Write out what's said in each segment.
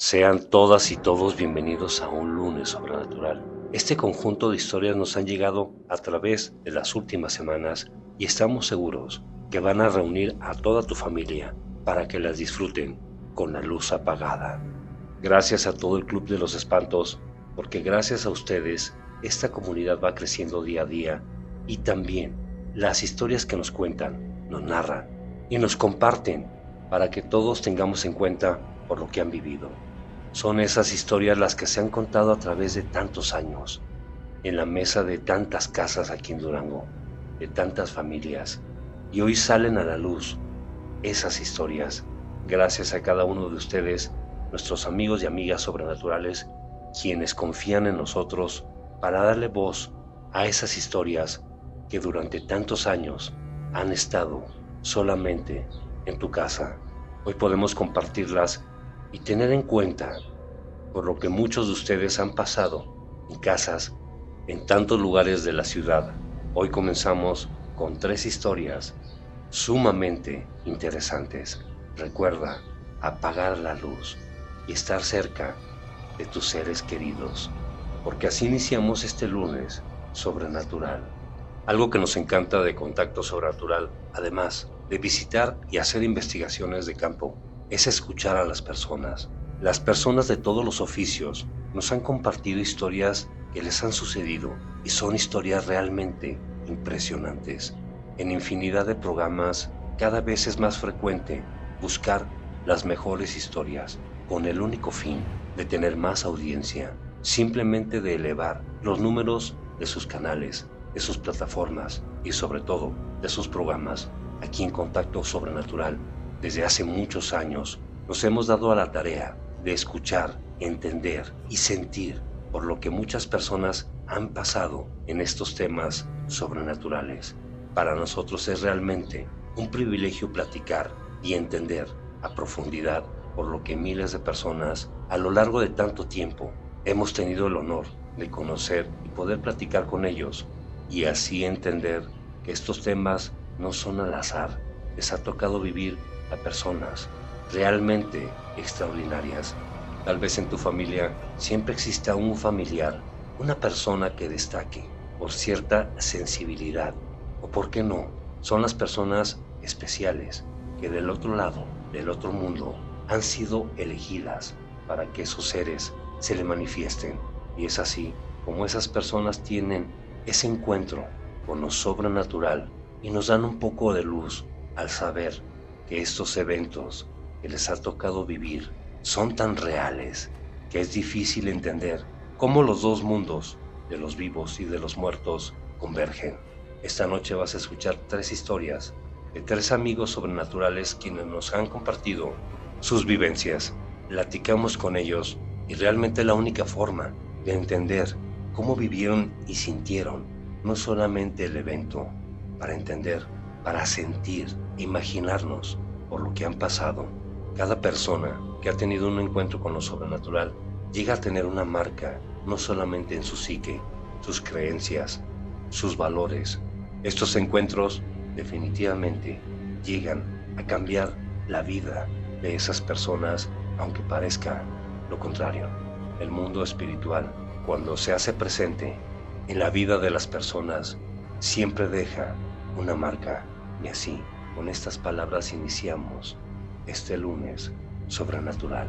Sean todas y todos bienvenidos a un lunes sobrenatural. Este conjunto de historias nos han llegado a través de las últimas semanas y estamos seguros que van a reunir a toda tu familia para que las disfruten con la luz apagada. Gracias a todo el Club de los Espantos, porque gracias a ustedes esta comunidad va creciendo día a día y también las historias que nos cuentan, nos narran y nos comparten para que todos tengamos en cuenta por lo que han vivido. Son esas historias las que se han contado a través de tantos años, en la mesa de tantas casas aquí en Durango, de tantas familias, y hoy salen a la luz esas historias, gracias a cada uno de ustedes, nuestros amigos y amigas sobrenaturales, quienes confían en nosotros para darle voz a esas historias que durante tantos años han estado solamente en tu casa. Hoy podemos compartirlas y tener en cuenta por lo que muchos de ustedes han pasado en casas en tantos lugares de la ciudad. Hoy comenzamos con 3 historias sumamente interesantes. Recuerda apagar la luz y estar cerca de tus seres queridos, porque así iniciamos este lunes sobrenatural. Algo que nos encanta de Contacto Sobrenatural, además de visitar y hacer investigaciones de campo, es escuchar a las personas. Las personas de todos los oficios nos han compartido historias que les han sucedido y son historias realmente impresionantes. En infinidad de programas, cada vez es más frecuente buscar las mejores historias con el único fin de tener más audiencia, simplemente de elevar los números de sus canales, de sus plataformas y sobre todo de sus programas. Aquí en Contacto Sobrenatural, desde hace muchos años, nos hemos dado a la tarea de escuchar, entender y sentir por lo que muchas personas han pasado en estos temas sobrenaturales. Para nosotros es realmente un privilegio platicar y entender a profundidad por lo que miles de personas a lo largo de tanto tiempo hemos tenido el honor de conocer y poder platicar con ellos y así entender que estos temas no son al azar. Les ha tocado vivir a personas realmente extraordinarias. Tal vez en tu familia siempre exista un familiar, una persona que destaque por cierta sensibilidad, o por qué no, son las personas especiales que del otro lado, del otro mundo, han sido elegidas para que esos seres se le manifiesten. Y es así como esas personas tienen ese encuentro con lo sobrenatural y nos dan un poco de luz al saber que estos eventos que les ha tocado vivir son tan reales que es difícil entender cómo los dos mundos, de los vivos y de los muertos, convergen. Esta noche vas a escuchar 3 historias de 3 amigos sobrenaturales quienes nos han compartido sus vivencias. Platicamos con ellos y realmente la única forma de entender cómo vivieron y sintieron no solamente el evento, para entender, para sentir, imaginarnos por lo que han pasado. Cada persona que ha tenido un encuentro con lo sobrenatural llega a tener una marca, no solamente en su psique, sus creencias, sus valores. Estos encuentros definitivamente llegan a cambiar la vida de esas personas, aunque parezca lo contrario. El mundo espiritual, cuando se hace presente en la vida de las personas, siempre deja una marca. Y así, con estas palabras iniciamos este lunes sobrenatural.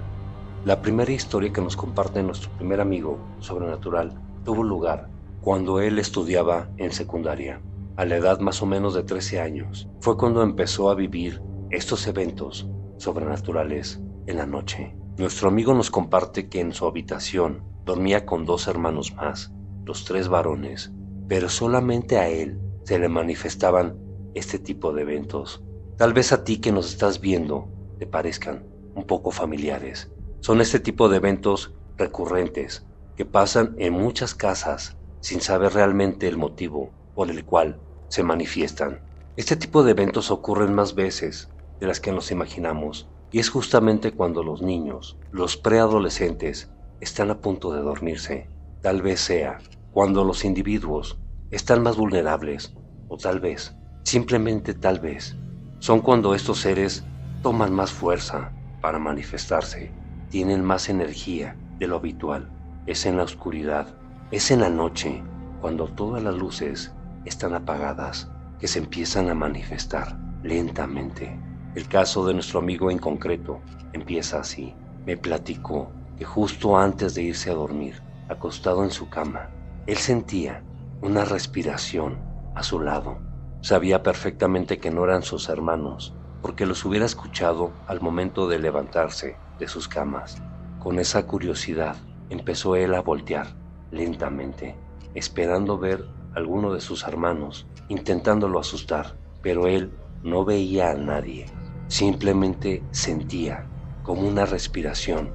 La primera historia que nos comparte nuestro primer amigo sobrenatural tuvo lugar cuando él estudiaba en secundaria. A la edad más o menos de 13 años, fue cuando empezó a vivir estos eventos sobrenaturales en la noche. Nuestro amigo nos comparte que en su habitación dormía con 2 hermanos más, los 3 varones, pero solamente a él se le manifestaban este tipo de eventos. Tal vez a ti que nos estás viendo te parezcan un poco familiares. Son este tipo de eventos recurrentes que pasan en muchas casas sin saber realmente el motivo por el cual se manifiestan. Este tipo de eventos ocurren más veces de las que nos imaginamos y es justamente cuando los niños, los preadolescentes, están a punto de dormirse. Tal vez sea cuando los individuos están más vulnerables o tal vez, simplemente tal vez, son cuando estos seres toman más fuerza para manifestarse. tienen más energía de lo habitual. Es en la oscuridad, es en la noche, cuando todas las luces están apagadas, que se empiezan a manifestar lentamente. El caso de nuestro amigo en concreto empieza así. Me platicó que justo antes de irse a dormir, acostado en su cama, él sentía una respiración a su lado. Sabía perfectamente que no eran sus hermanos, porque los hubiera escuchado al momento de levantarse de sus camas. Con esa curiosidad empezó él a voltear lentamente, esperando ver a alguno de sus hermanos, intentándolo asustar, pero él no veía a nadie. Simplemente sentía como una respiración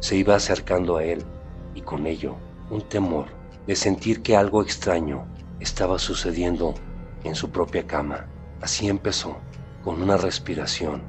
se iba acercando a él, y con ello un temor de sentir que algo extraño estaba sucediendo en su propia cama. Así empezó, con una respiración,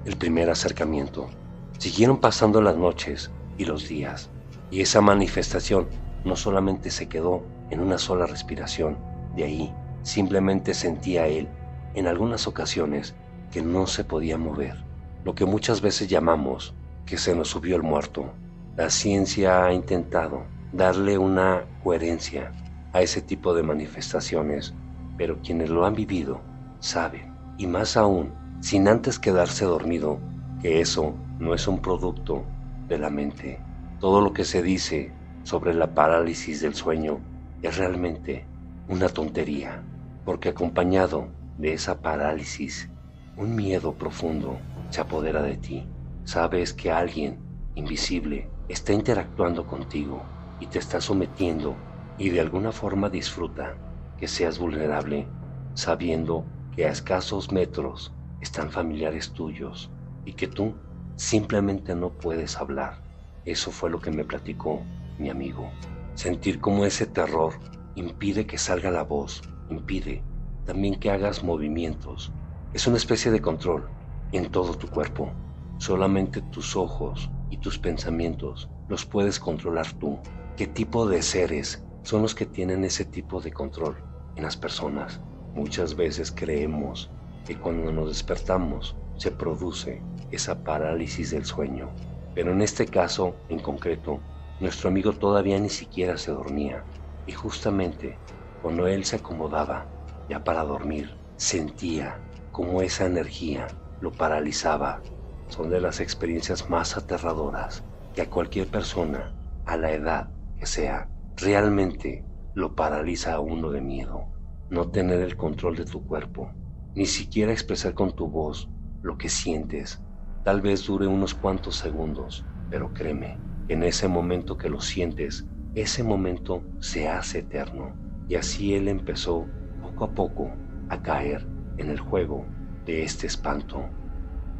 el primer acercamiento. Siguieron pasando las noches y los días, y esa manifestación no solamente se quedó en una sola respiración. De ahí simplemente sentía él, en algunas ocasiones, que no se podía mover, lo que muchas veces llamamos que se nos subió el muerto. La ciencia ha intentado darle una coherencia a ese tipo de manifestaciones, pero quienes lo han vivido saben, y más aún, sin antes quedarse dormido, que eso no es un producto de la mente. Todo lo que se dice sobre la parálisis del sueño es realmente una tontería, porque acompañado de esa parálisis, un miedo profundo se apodera de ti. Sabes que alguien invisible está interactuando contigo y te está sometiendo, y de alguna forma disfruta que seas vulnerable, sabiendo que a escasos metros están familiares tuyos y que tú simplemente no puedes hablar. Eso fue lo que me platicó mi amigo. Sentir como ese terror impide que salga la voz, impide también que hagas movimientos. Es una especie de control en todo tu cuerpo. Solamente tus ojos y tus pensamientos los puedes controlar tú. ¿Qué tipo de seres son los que tienen ese tipo de control en las personas? Muchas veces creemos que cuando nos despertamos se produce esa parálisis del sueño, pero en este caso en concreto, nuestro amigo todavía ni siquiera se dormía, y justamente cuando él se acomodaba ya para dormir, sentía como esa energía lo paralizaba. Son de las experiencias más aterradoras que a cualquier persona, a la edad que sea, realmente lo paraliza a uno de miedo. No tener el control de tu cuerpo, ni siquiera expresar con tu voz lo que sientes. Tal vez dure unos cuantos segundos, pero créeme, en ese momento que lo sientes, ese momento se hace eterno. Y así él empezó poco a poco a caer en el juego de este espanto.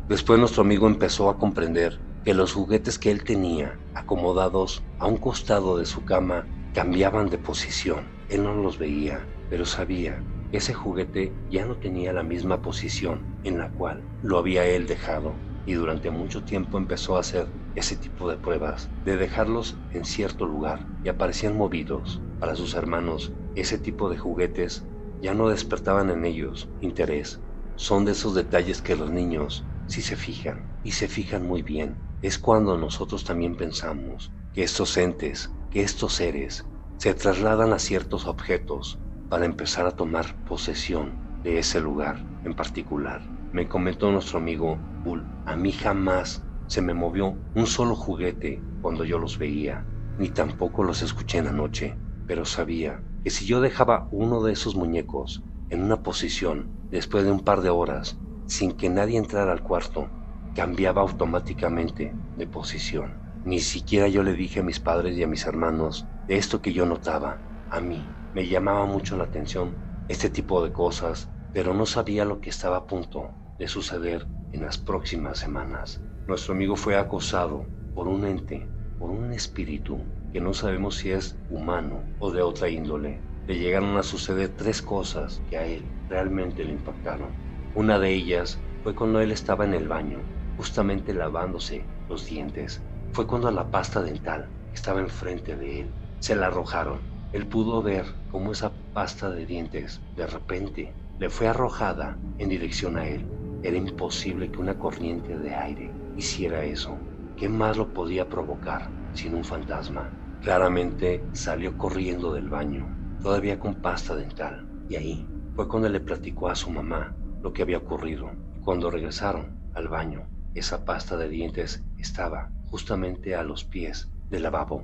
Después nuestro amigo empezó a comprender que los juguetes que él tenía acomodados a un costado de su cama cambiaban de posición. Él no los veía, pero sabía que ese juguete ya no tenía la misma posición en la cual lo había él dejado, y durante mucho tiempo empezó a hacer ese tipo de pruebas, de dejarlos en cierto lugar, y aparecían movidos. Para sus hermanos, ese tipo de juguetes ya no despertaban en ellos interés. Son de esos detalles que los niños sí se fijan, y se fijan muy bien. Es cuando nosotros también pensamos que estos entes, que estos seres, se trasladan a ciertos objetos para empezar a tomar posesión de ese lugar en particular. Me comentó nuestro amigo Bull, a mí jamás se me movió un solo juguete cuando yo los veía, ni tampoco los escuché en la noche, pero sabía que si yo dejaba uno de esos muñecos en una posición después de un par de horas, sin que nadie entrara al cuarto, cambiaba automáticamente de posición. Ni siquiera yo le dije a mis padres y a mis hermanos de esto que yo notaba. A mí me llamaba mucho la atención este tipo de cosas, pero no sabía lo que estaba a punto de suceder en las próximas semanas. Nuestro amigo fue acosado por un ente, por un espíritu que no sabemos si es humano o de otra índole. Le llegaron a suceder 3 cosas que a él realmente le impactaron. Una de ellas fue cuando él estaba en el baño, justamente lavándose los dientes. Fue cuando la pasta dental que estaba enfrente de él se la arrojaron. Él pudo ver cómo esa pasta de dientes de repente le fue arrojada en dirección a él. Era imposible que una corriente de aire hiciera eso, ¿Qué más lo podía provocar sin un fantasma? Claramente salió corriendo del baño, todavía con pasta dental, y ahí fue cuando le platicó a su mamá lo que había ocurrido. Cuando regresaron al baño, esa pasta de dientes estaba justamente a los pies del lavabo.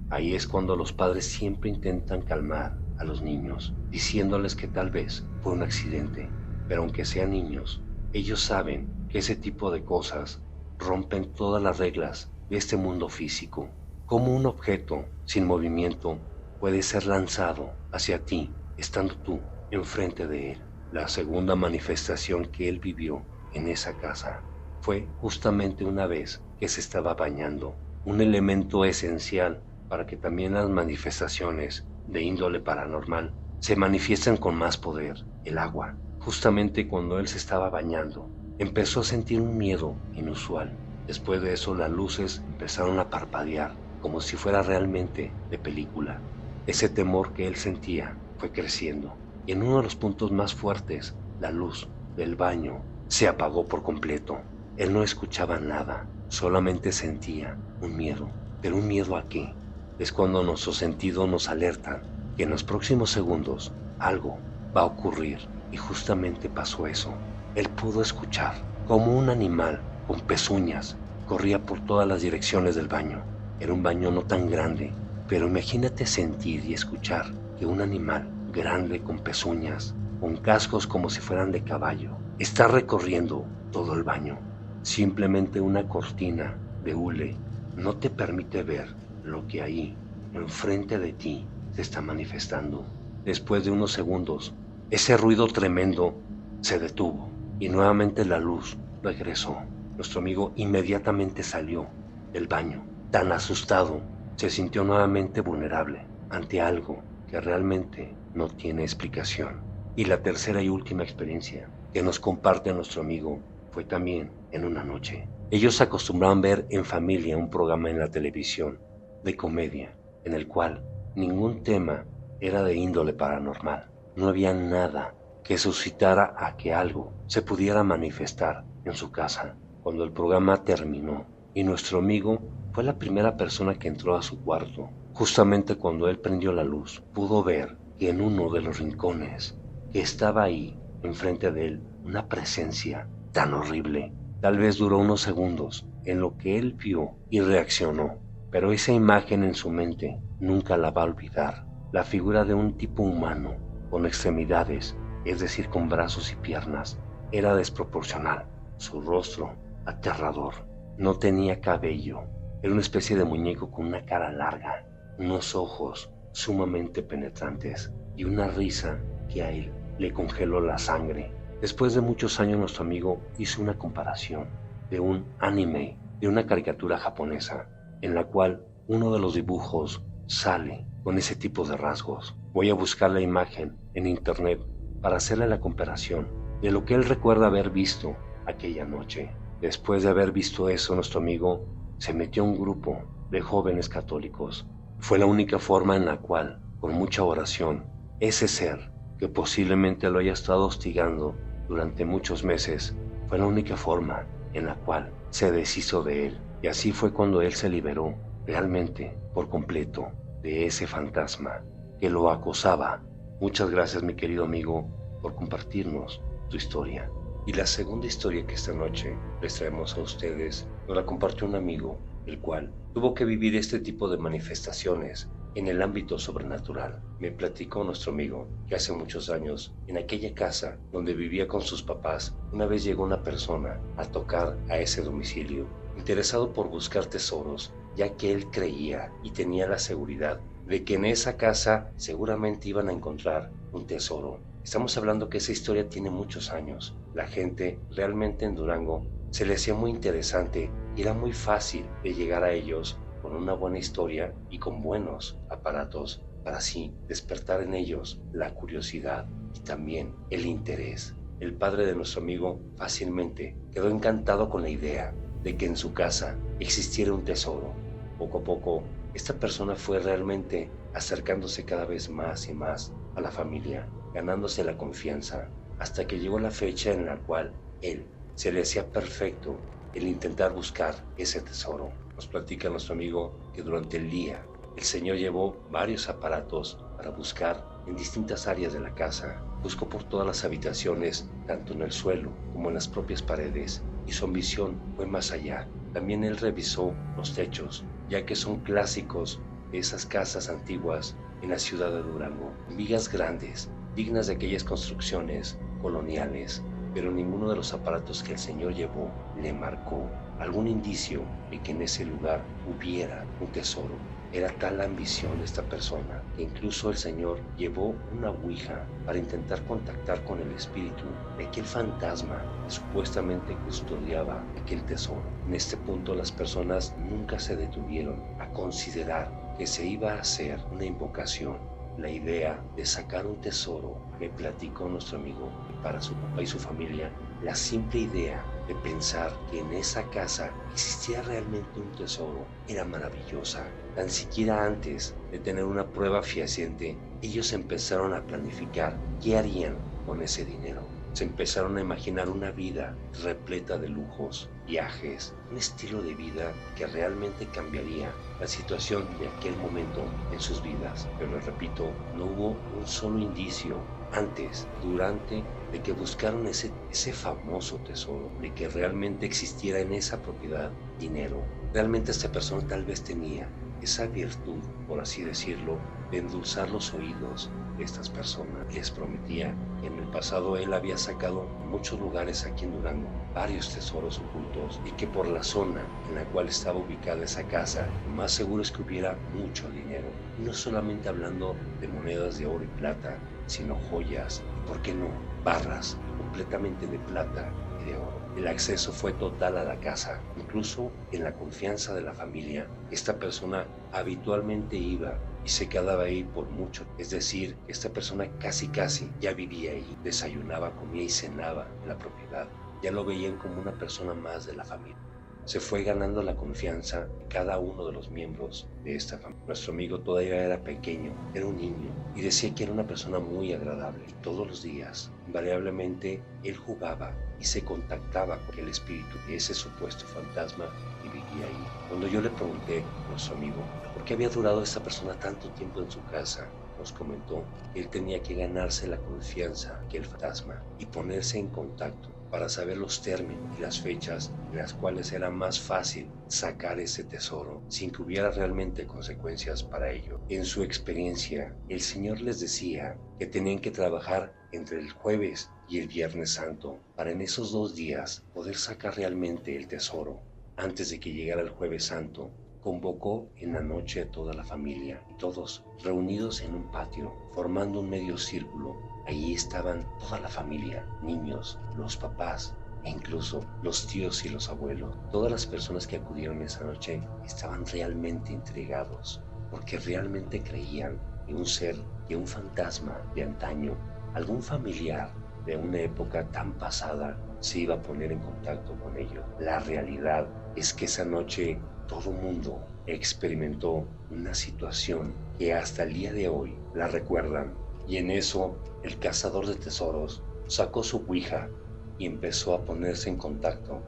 Ahí es cuando los padres siempre intentan calmar a los niños, diciéndoles que tal vez fue un accidente, pero aunque sean niños, ellos saben que ese tipo de cosas rompen todas las reglas de este mundo físico. Cómo un objeto sin movimiento puede ser lanzado hacia ti, estando tú enfrente de él. La segunda manifestación que él vivió en esa casa fue justamente una vez que se estaba bañando, un elemento esencial para que también las manifestaciones de índole paranormal se manifiesten con más poder, el agua. Justamente cuando él se estaba bañando, empezó a sentir un miedo inusual. Después de eso, las luces empezaron a parpadear, como si fuera realmente de película. Ese temor que él sentía fue creciendo, y en uno de los puntos más fuertes, la luz del baño se apagó por completo. Él no escuchaba nada, solamente sentía un miedo. ¿Pero un miedo a qué? Es cuando nuestros sentidos nos alertan que en los próximos segundos algo va a ocurrir, y justamente pasó eso. Él pudo escuchar como un animal con pezuñas corría por todas las direcciones del baño. Era un baño no tan grande, pero imagínate sentir y escuchar que un animal grande con pezuñas, con cascos como si fueran de caballo, está recorriendo todo el baño. Simplemente una cortina de hule no te permite ver lo que ahí, enfrente de ti, se está manifestando. Después de unos segundos, ese ruido tremendo se detuvo y nuevamente la luz regresó. Nuestro amigo inmediatamente salió del baño. Tan asustado, se sintió nuevamente vulnerable ante algo que realmente no tiene explicación. Y la tercera y última experiencia que nos comparte nuestro amigo fue también en una noche. Ellos acostumbraban ver en familia un programa en la televisión de comedia, en el cual ningún tema era de índole paranormal. No había nada que suscitara a que algo se pudiera manifestar en su casa. Cuando el programa terminó y nuestro amigo fue la primera persona que entró a su cuarto, justamente cuando él prendió la luz, pudo ver que en uno de los rincones que estaba ahí, enfrente de él, una presencia tan horrible. Tal vez duró unos segundos en lo que él vio y reaccionó, pero esa imagen en su mente nunca la va a olvidar. La figura de un tipo humano con extremidades, es decir, con brazos y piernas, era desproporcional. Su rostro, aterrador, no tenía cabello. Era una especie de muñeco con una cara larga, unos ojos sumamente penetrantes y una risa que a él le congeló la sangre. Después de muchos años nuestro amigo hizo una comparación de un anime, de una caricatura japonesa, en la cual uno de los dibujos sale con ese tipo de rasgos. Voy a buscar la imagen en internet para hacerle la comparación de lo que él recuerda haber visto aquella noche. Después de haber visto eso, nuestro amigo se metió a un grupo de jóvenes católicos. Fue la única forma en la cual, con mucha oración, ese ser que posiblemente lo haya estado hostigando durante muchos meses, fue la única forma en la cual se deshizo de él. Y así fue cuando él se liberó realmente por completo de ese fantasma que lo acosaba. Muchas gracias, mi querido amigo, por compartirnos tu historia. Y la segunda historia que esta noche les traemos a ustedes nos la compartió un amigo, el cual tuvo que vivir este tipo de manifestaciones en el ámbito sobrenatural. Me platicó nuestro amigo que hace muchos años, en aquella casa donde vivía con sus papás, una vez llegó una persona a tocar a ese domicilio, interesado por buscar tesoros, ya que él creía y tenía la seguridad de que en esa casa seguramente iban a encontrar un tesoro. Estamos hablando que esa historia tiene muchos años. La gente realmente en Durango se le hacía muy interesante y era muy fácil de llegar a ellos con una buena historia y con buenos aparatos para así despertar en ellos la curiosidad y también el interés. El padre de nuestro amigo fácilmente quedó encantado con la idea de que en su casa existiera un tesoro. Poco a poco, esta persona fue realmente acercándose cada vez más y más a la familia, ganándose la confianza, hasta que llegó la fecha en la cual él se le hacía perfecto el intentar buscar ese tesoro. Nos platica nuestro amigo que durante el día el Señor llevó varios aparatos para buscar en distintas áreas de la casa. Buscó por todas las habitaciones, tanto en el suelo como en las propias paredes, y su ambición fue más allá. También él revisó los techos, ya que son clásicos de esas casas antiguas en la ciudad de Durango, vigas grandes, dignas de aquellas construcciones coloniales, pero ninguno de los aparatos que el Señor llevó le marcó algún indicio de que en ese lugar hubiera un tesoro. Era tal la ambición de esta persona que incluso el Señor llevó una ouija para intentar contactar con el espíritu de aquel fantasma que supuestamente custodiaba aquel tesoro. En este punto las personas nunca se detuvieron a considerar que se iba a hacer una invocación. La idea de sacar un tesoro, me platicó nuestro amigo, para su papá y su familia, la simple idea de pensar que en esa casa existía realmente un tesoro era maravillosa. Tan siquiera antes de tener una prueba fehaciente, ellos empezaron a planificar qué harían con ese dinero. Se empezaron a imaginar una vida repleta de lujos, viajes, un estilo de vida que realmente cambiaría la situación de aquel momento en sus vidas. Pero les repito, no hubo un solo indicio antes, durante, de que buscaron ese famoso tesoro, de que realmente existiera en esa propiedad dinero. Realmente esta persona tal vez tenía esa virtud, por así decirlo, de endulzar los oídos de estas personas. Les prometía que en el pasado él había sacado en muchos lugares aquí en Durango varios tesoros ocultos y que por la zona en la cual estaba ubicada esa casa, lo más seguro es que hubiera mucho dinero. Y no solamente hablando de monedas de oro y plata, sino joyas, y por qué no, barras completamente de plata y de oro. El acceso fue total a la casa, incluso en la confianza de la familia. Esta persona habitualmente iba y se quedaba ahí por mucho. Es decir, esta persona casi ya vivía ahí, desayunaba, comía y cenaba en la propiedad. Ya lo veían como una persona más de la familia. Se fue ganando la confianza de cada uno de los miembros de esta familia. Nuestro amigo todavía era pequeño, era un niño, y decía que era una persona muy agradable. Y todos los días, invariablemente, él jugaba y se contactaba con el espíritu de ese supuesto fantasma que vivía ahí. Cuando yo le pregunté a nuestro amigo por qué había durado esta persona tanto tiempo en su casa, nos comentó que él tenía que ganarse la confianza de aquel fantasma y ponerse en contacto para saber los términos y las fechas en las cuales era más fácil sacar ese tesoro sin que hubiera realmente consecuencias para ello. En su experiencia, el Señor les decía que tenían que trabajar entre el jueves y el Viernes Santo para en esos 2 días poder sacar realmente el tesoro. Antes de que llegara el Jueves Santo, convocó en la noche a toda la familia y todos reunidos en un patio, formando un medio círculo. Ahí estaban toda la familia, niños, los papás e incluso los tíos y los abuelos. Todas las personas que acudieron esa noche estaban realmente intrigados porque realmente creían que un ser, que un fantasma de antaño, algún familiar de una época tan pasada se iba a poner en contacto con ellos. La realidad es que esa noche todo mundo experimentó una situación que hasta el día de hoy la recuerdan. Y en eso el cazador de tesoros sacó su ouija y empezó a ponerse en contacto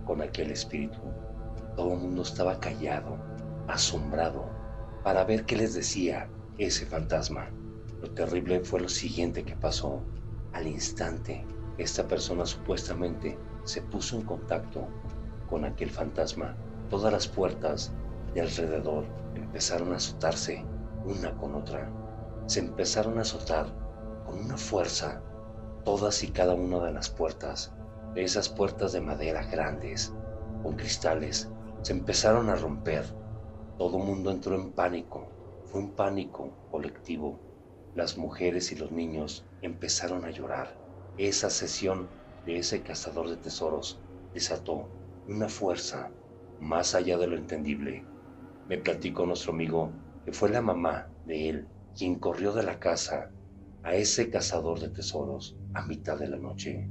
con aquel espíritu. Todo el mundo estaba callado, asombrado, para ver qué les decía ese fantasma. Lo terrible fue lo siguiente que pasó. Al instante, esta persona supuestamente se puso en contacto con aquel fantasma. Todas las puertas de alrededor empezaron a azotarse una con otra. Se empezaron a azotar con una fuerza todas y cada una de las puertas, de esas puertas de madera grandes, con cristales, se empezaron a romper. Todo el mundo entró en pánico. Fue un pánico colectivo. Las mujeres y los niños empezaron a llorar. Esa sesión de ese cazador de tesoros desató una fuerza más allá de lo entendible. Me platicó nuestro amigo que fue la mamá de él quien corrió de la casa a ese cazador de tesoros a mitad de la noche.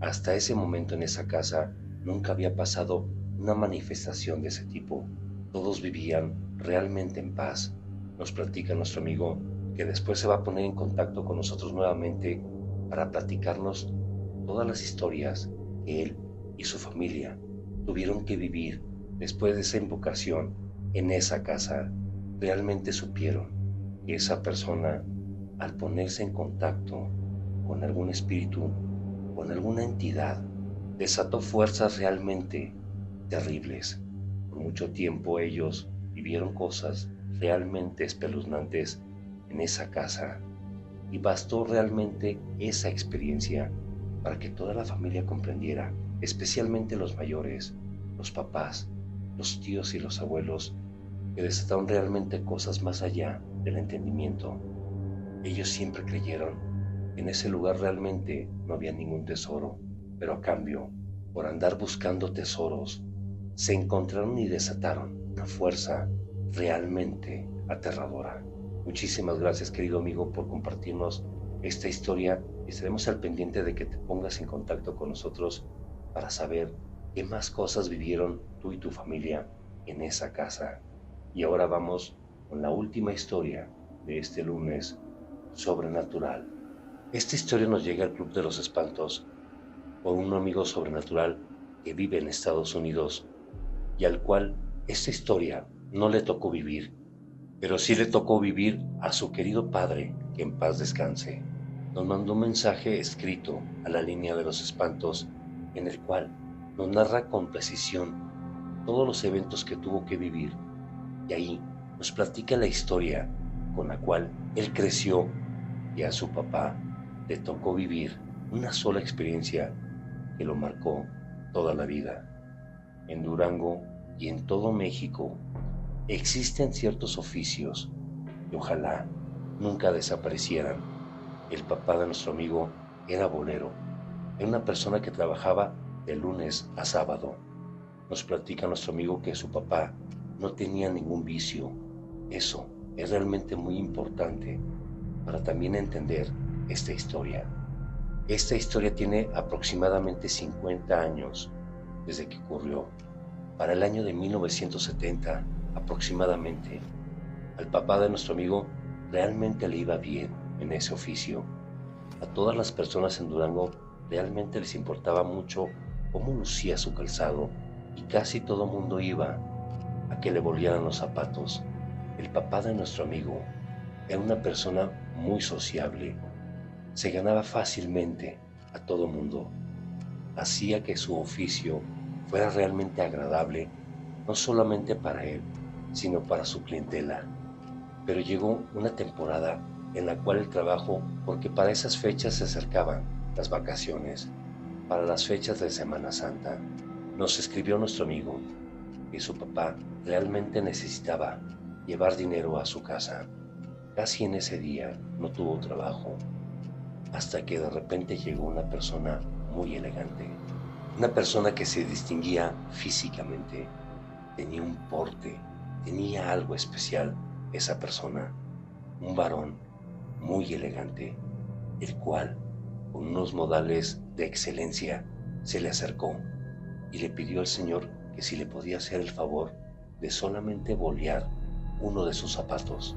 Hasta ese momento en esa casa nunca había pasado una manifestación de ese tipo. Todos vivían realmente en paz. Nos platica nuestro amigo que después se va a poner en contacto con nosotros nuevamente para platicarnos todas las historias que él y su familia tuvieron que vivir después de esa invocación en esa casa, realmente supieron que esa persona, al ponerse en contacto con algún espíritu, con alguna entidad, desató fuerzas realmente terribles. Por mucho tiempo ellos vivieron cosas realmente espeluznantes en esa casa y bastó realmente esa experiencia para que toda la familia comprendiera, especialmente los mayores, los papás, los tíos y los abuelos, que desataron realmente cosas más allá del entendimiento. Ellos siempre creyeron que en ese lugar realmente no había ningún tesoro, pero a cambio, por andar buscando tesoros, se encontraron y desataron una fuerza realmente aterradora. Muchísimas gracias, querido amigo, por compartirnos esta historia y estaremos al pendiente de que te pongas en contacto con nosotros para saber qué más cosas vivieron tú y tu familia en esa casa. Y ahora vamos con la última historia de este lunes sobrenatural. Esta historia nos llega al Club de los Espantos por un amigo sobrenatural que vive en Estados Unidos y al cual esta historia no le tocó vivir, pero sí le tocó vivir a su querido padre, que en paz descanse. Nos mandó un mensaje escrito a la línea de los espantos en el cual nos narra con precisión todos los eventos que tuvo que vivir y ahí nos platica la historia con la cual él creció y a su papá le tocó vivir una sola experiencia que lo marcó toda la vida. En Durango y en todo México existen ciertos oficios que ojalá nunca desaparecieran. El papá de nuestro amigo era bolero, era una persona que trabajaba de lunes a sábado. Nos platica nuestro amigo que su papá no tenía ningún vicio. Eso es realmente muy importante para también entender esta historia. Esta historia tiene aproximadamente 50 años desde que ocurrió. Para el año de 1970 aproximadamente, al papá de nuestro amigo realmente le iba bien en ese oficio. A todas las personas en Durango realmente les importaba mucho cómo lucía su calzado y casi todo mundo iba a que le volvieran los zapatos. El papá de nuestro amigo era una persona muy sociable. Se ganaba fácilmente a todo mundo. Hacía que su oficio fuera realmente agradable, no solamente para él, sino para su clientela. Pero llegó una temporada en la cual el trabajo, porque para esas fechas se acercaban las vacaciones, para las fechas de Semana Santa, nos escribió nuestro amigo que su papá realmente necesitaba llevar dinero a su casa. Casi en ese día no tuvo trabajo, hasta que de repente llegó una persona muy elegante, una persona que se distinguía físicamente, tenía un porte, tenía algo especial esa persona, un varón muy elegante, el cual, con unos modales de excelencia, se le acercó y le pidió al Señor que si le podía hacer el favor de solamente bolear uno de sus zapatos.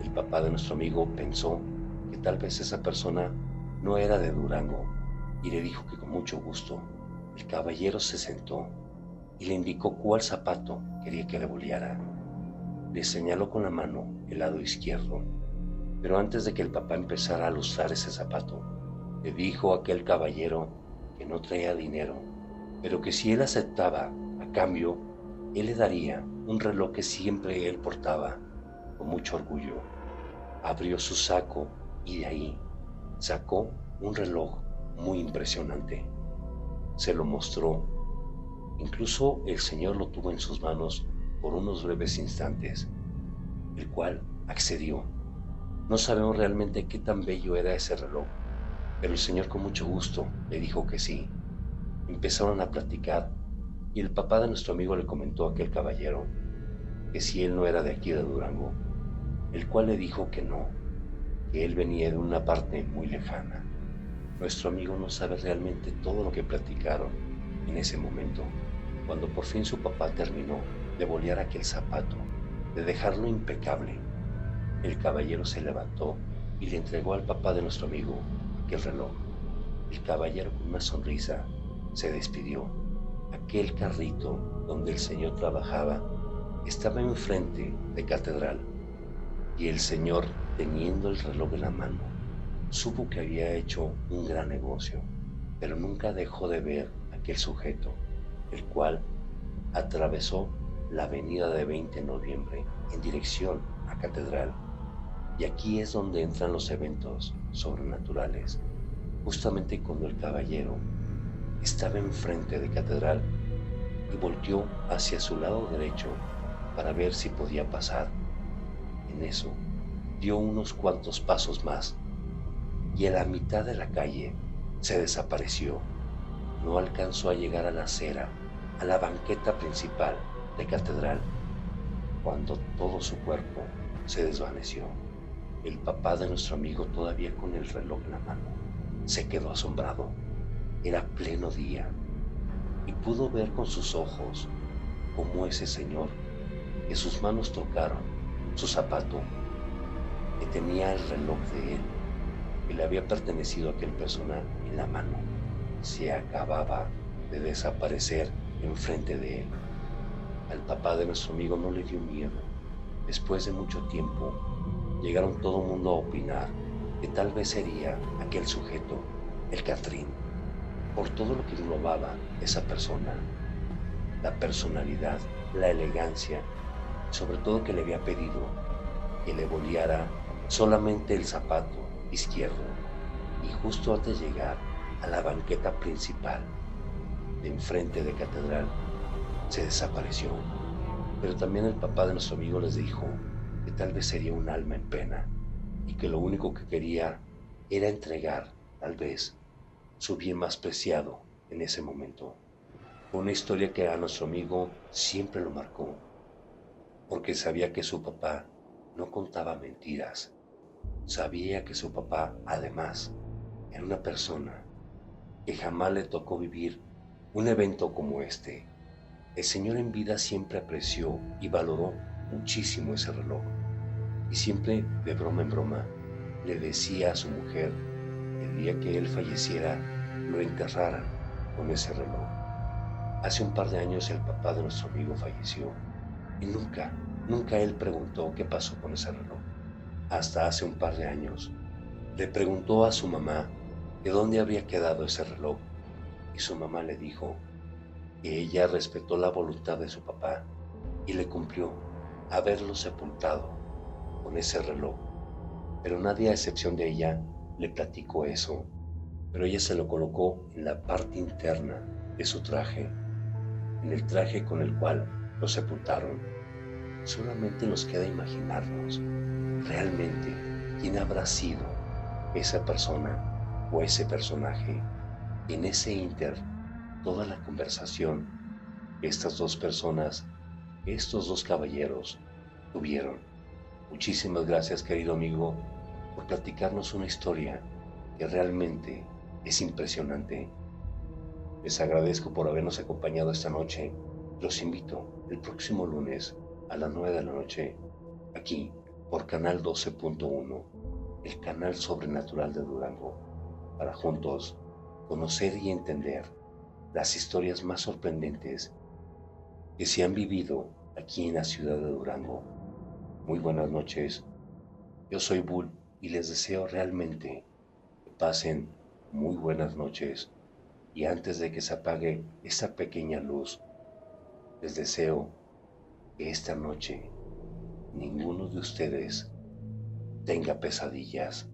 El papá de nuestro amigo pensó que tal vez esa persona no era de Durango y le dijo que con mucho gusto. El caballero se sentó y le indicó cuál zapato quería que le boleara. Le señaló con la mano el lado izquierdo, pero antes de que el papá empezara a lustrar ese zapato, le dijo a aquel caballero que no traía dinero, pero que si él aceptaba, a cambio, él le daría un reloj que siempre él portaba, con mucho orgullo. Abrió su saco y de ahí sacó un reloj muy impresionante. Se lo mostró. Incluso el Señor lo tuvo en sus manos por unos breves instantes, el cual accedió. No sabemos realmente qué tan bello era ese reloj, pero el Señor con mucho gusto le dijo que sí. Empezaron a platicar y el papá de nuestro amigo le comentó a aquel caballero que si él no era de aquí de Durango, el cual le dijo que no, que él venía de una parte muy lejana. Nuestro amigo no sabe realmente todo lo que platicaron en ese momento, cuando por fin su papá terminó de bolear aquel zapato, de dejarlo impecable. El caballero se levantó y le entregó al papá de nuestro amigo aquel reloj. El caballero con una sonrisa se despidió Aquel carrito donde el Señor trabajaba estaba enfrente de catedral y el Señor, teniendo el reloj en la mano, supo que había hecho un gran negocio, pero nunca dejó de ver a aquel sujeto, el cual atravesó la avenida de 20 de noviembre en dirección a catedral. Y aquí es donde entran los eventos sobrenaturales, justamente cuando el caballero estaba enfrente de catedral y volteó hacia su lado derecho para ver si podía pasar. En eso dio unos cuantos pasos más y a la mitad de la calle se desapareció. No alcanzó a llegar a la acera, a la banqueta principal de catedral, cuando todo su cuerpo se desvaneció. El papá de nuestro amigo, todavía con el reloj en la mano, se quedó asombrado. Era pleno día y pudo ver con sus ojos cómo ese señor, que sus manos tocaron su zapato, que tenía el reloj de él, que le había pertenecido a aquel personal en la mano, se acababa de desaparecer enfrente de él. Al papá de nuestro amigo no le dio miedo. Después de mucho tiempo, llegaron todo el mundo a opinar que tal vez sería aquel sujeto, el Catrín, por todo lo que englobaba esa persona, la personalidad, la elegancia, sobre todo que le había pedido que le boleara solamente el zapato izquierdo, y justo antes de llegar a la banqueta principal de enfrente de catedral se desapareció. Pero también el papá de nuestro amigo les dijo que tal vez sería un alma en pena y que lo único que quería era entregar, tal vez, su bien más preciado en ese momento. Fue una historia que a nuestro amigo siempre lo marcó, porque sabía que su papá no contaba mentiras. Sabía que su papá, además, era una persona que jamás le tocó vivir un evento como este. El señor en vida siempre apreció y valoró muchísimo ese reloj, y siempre, de broma en broma, le decía a su mujer que el día que él falleciera lo enterraran con ese reloj. Hace un par de años el papá de nuestro amigo falleció y nunca él preguntó qué pasó con ese reloj. Hasta hace un par de años le preguntó a su mamá que dónde había quedado ese reloj, y su mamá le dijo que ella respetó la voluntad de su papá y le cumplió haberlo sepultado con ese reloj. Pero nadie, a excepción de ella, le platicó eso. Pero ella se lo colocó en la parte interna de su traje, en el traje con el cual lo sepultaron. Solamente nos queda imaginarnos realmente quién habrá sido esa persona o ese personaje. En ese inter, toda la conversación que estas dos personas, estos dos caballeros, tuvieron. Muchísimas gracias, querido amigo, por platicarnos una historia que realmente es impresionante. Les agradezco por habernos acompañado esta noche. Los invito el próximo lunes a las 9 de la noche, aquí por Canal 12.1, el canal sobrenatural de Durango, para juntos conocer y entender las historias más sorprendentes que se han vivido aquí en la ciudad de Durango. Muy buenas noches, yo soy Bull y les deseo realmente que pasen muy buenas noches, y antes de que se apague esta pequeña luz, les deseo que esta noche ninguno de ustedes tenga pesadillas.